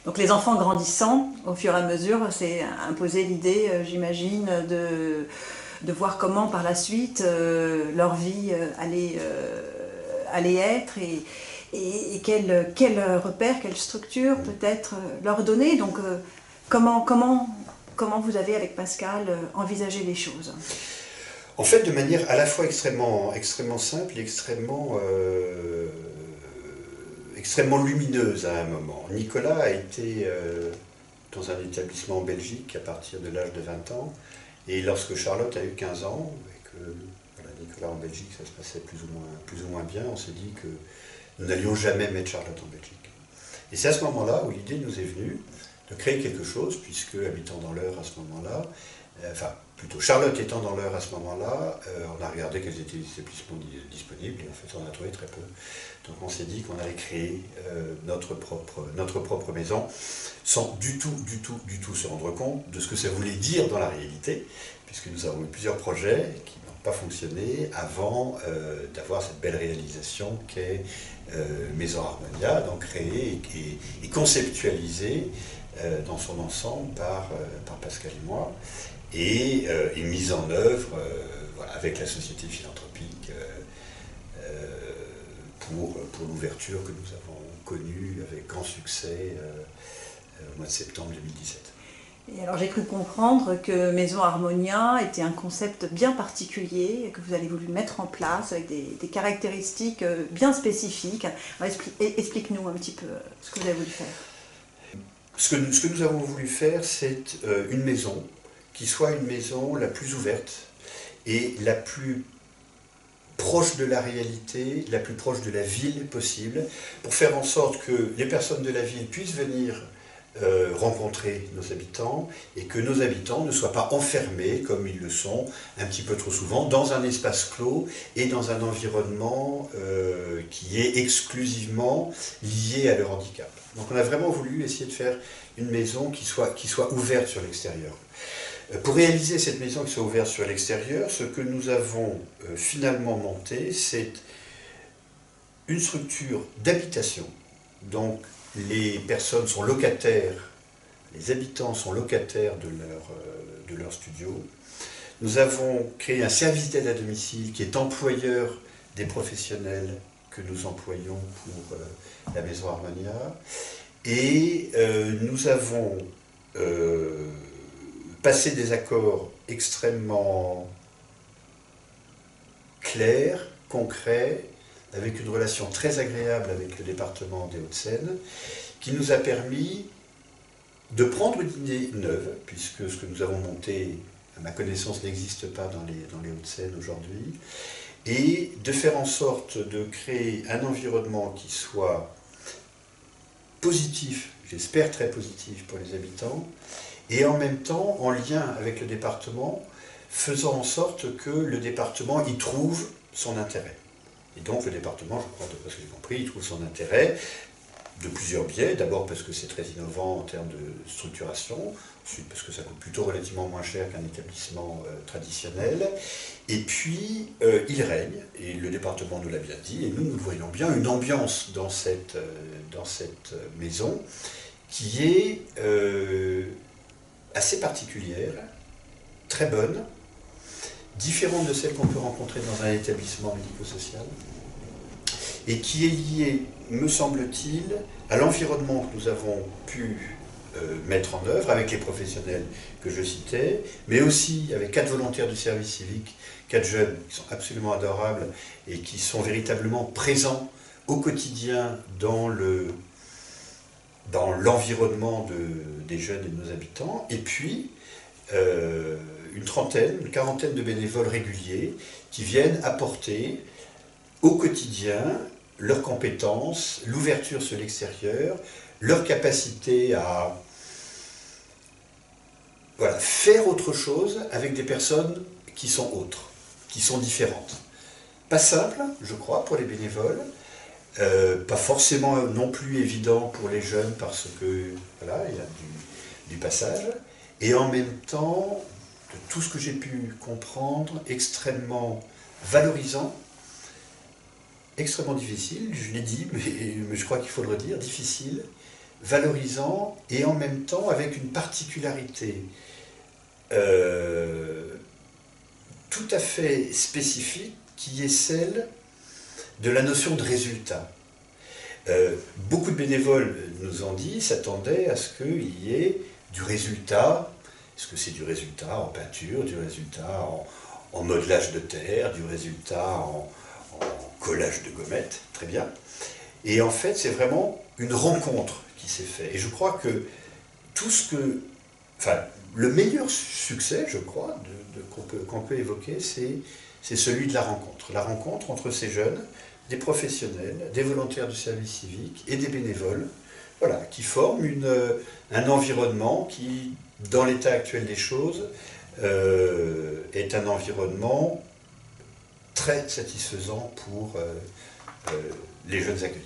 Donc les enfants grandissant, au fur et à mesure, c'est imposé l'idée, j'imagine, de voir comment par la suite leur vie allait être et quel repère, quelle structure peut-être leur donner. Donc comment vous avez avec Pascal envisagé les choses? En fait, de manière à la fois extrêmement simple et extrêmement lumineuse à un moment. Nicolas a été dans un établissement en Belgique à partir de l'âge de 20 ans, et lorsque Charlotte a eu 15 ans, et que voilà, Nicolas en Belgique, ça se passait plus ou moins bien, on s'est dit que nous n'allions jamais mettre Charlotte en Belgique. Et c'est à ce moment-là où l'idée nous est venue de créer quelque chose, puisque habitant dans l'Eure à ce moment-là, enfin plutôt Charlotte étant dans l'Eure à ce moment-là, on a regardé quels étaient les établissements disponibles, et en fait on a trouvé très peu. Donc on s'est dit qu'on allait créer notre propre maison, sans du tout se rendre compte de ce que ça voulait dire dans la réalité, puisque nous avons eu plusieurs projets qui n'ont pas fonctionné avant d'avoir cette belle réalisation qu'est Maison Harmonia, donc créée et conceptualisée dans son ensemble par Pascal et moi, et mise en œuvre voilà, avec la société philanthropique pour l'ouverture que nous avons connue avec grand succès au mois de septembre 2017. Et alors j'ai cru comprendre que Maison Harmonia était un concept bien particulier, que vous avez voulu mettre en place avec des caractéristiques bien spécifiques. Explique-nous un petit peu ce que vous avez voulu faire. Ce que nous avons voulu faire, c'est une maison qui soit une maison la plus ouverte et la plus proche de la réalité, la plus proche de la ville possible, pour faire en sorte que les personnes de la ville puissent venir rencontrer nos habitants et que nos habitants ne soient pas enfermés, comme ils le sont un petit peu trop souvent, dans un espace clos et dans un environnement qui est exclusivement lié à leur handicap. Donc on a vraiment voulu essayer de faire une maison qui soit ouverte sur l'extérieur. Pour réaliser cette maison qui soit ouverte sur l'extérieur, ce que nous avons finalement monté, c'est une structure d'habitation. Donc les personnes sont locataires, les habitants sont locataires de leur studio. Nous avons créé un service d'aide à domicile qui est employeur des professionnels que nous employons pour la Maison Harmonia. Et nous avons passé des accords extrêmement clairs, concrets, avec une relation très agréable avec le département des Hauts-de-Seine, qui nous a permis de prendre une idée neuve, puisque ce que nous avons monté, à ma connaissance, n'existe pas dans les Hauts-de-Seine aujourd'hui, et de faire en sorte de créer un environnement qui soit positif, j'espère très positif pour les habitants, et en même temps en lien avec le département, faisant en sorte que le département y trouve son intérêt. Et donc le département, je crois, de ce que j'ai compris, il trouve son intérêt de plusieurs biais. D'abord parce que c'est très innovant en termes de structuration, ensuite parce que ça coûte plutôt relativement moins cher qu'un établissement traditionnel. Et puis il règne, et le département nous l'a bien dit, et nous le voyons bien, une ambiance dans cette maison qui est assez particulière, très bonne, différente de celle qu'on peut rencontrer dans un établissement médico-social, et qui est liée, me semble-t-il, à l'environnement que nous avons pu mettre en œuvre avec les professionnels que je citais, mais aussi avec 4 volontaires du service civique, 4 jeunes qui sont absolument adorables et qui sont véritablement présents au quotidien dans l'environnement des jeunes et de nos habitants, et puis une quarantaine de bénévoles réguliers qui viennent apporter au quotidien leurs compétences, l'ouverture sur l'extérieur, leur capacité à faire autre chose avec des personnes qui sont autres, qui sont différentes. Pas simple, je crois, pour les bénévoles, pas forcément non plus évident pour les jeunes parce que voilà, il y a du passage, et en même temps, de tout ce que j'ai pu comprendre, extrêmement valorisant, extrêmement difficile, je l'ai dit, mais je crois qu'il faut le redire, difficile, valorisant et en même temps avec une particularité tout à fait spécifique qui est celle de la notion de résultat. Beaucoup de bénévoles nous ont dit, s'attendaient à ce qu'il y ait du résultat. Est-ce que c'est du résultat en peinture, du résultat en modelage de terre, du résultat en collage de gommettes? Très bien. Et en fait, c'est vraiment une rencontre qui s'est faite. Et je crois que tout ce que... Enfin, le meilleur succès, je crois, qu'on peut évoquer, c'est celui de la rencontre. La rencontre entre ces jeunes, des professionnels, des volontaires du service civique et des bénévoles, voilà, qui forment un environnement qui, dans l'état actuel des choses, est un environnement très satisfaisant pour les jeunes accueillis.